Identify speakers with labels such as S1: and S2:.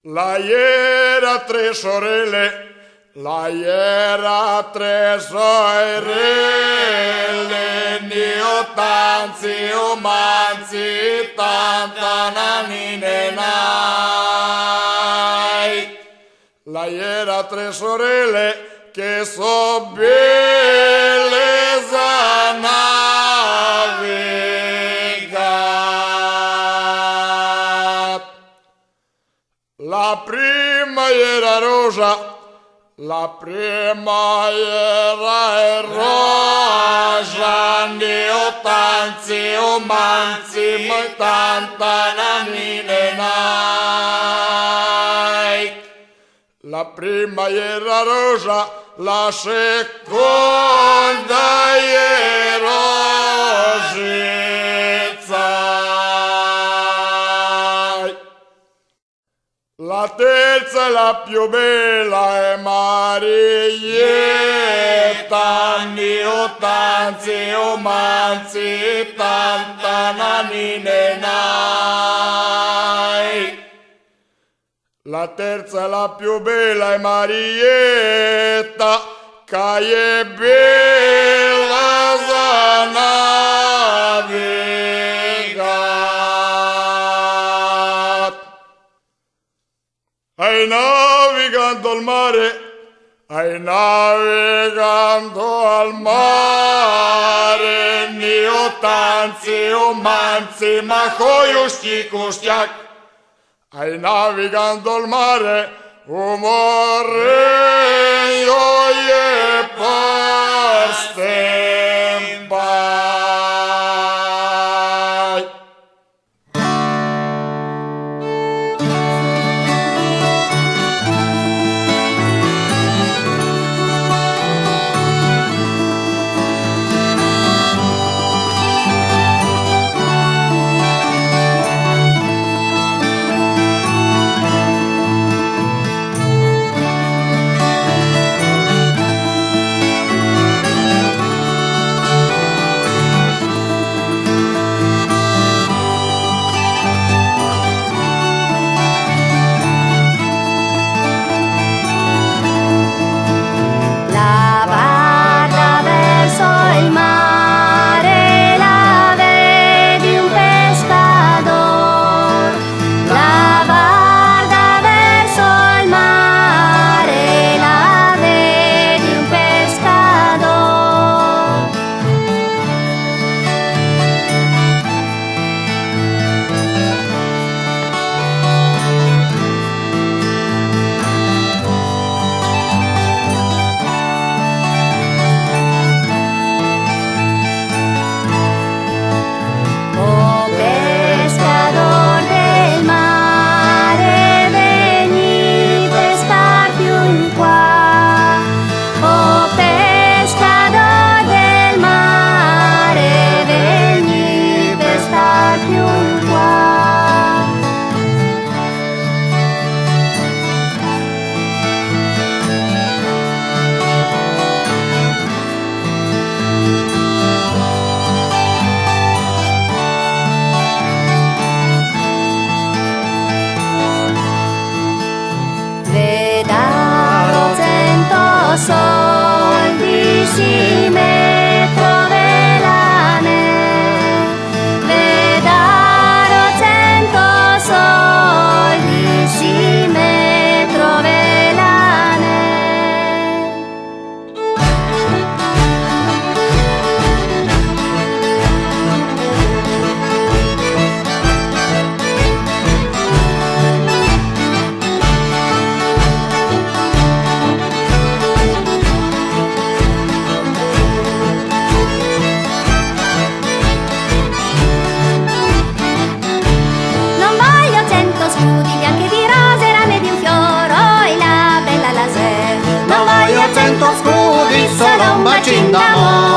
S1: La era tre sorelle, la era tre sorelle, nio tanzi umanzi, tanta nanine nai. La era tre sorelle che so belle zanavigat. La prima era rosa, la prima era rosa, nio tanzi umanzi, ma tanta nanine nai. La prima era rosa, la seconda era rosizza. La terza e la più bella è Marietta, nio tanzi umanzi, tanta nanine nai. La terza e la più bella è Marietta, che è bella zanavigat. Ai navigando al mare, ai navigando al mare, nio tanzi umanzi, ma coiusti custiac. Ai navigando al mare, umore io e pastempai.
S2: Soldi si me trovelane, vedaro 100 soldi si me trovelane. Scudi bianchi di rose, rame di un fiore, oi la bella laser.
S3: Non voglio 100 scudi, solo un bacino d'amore.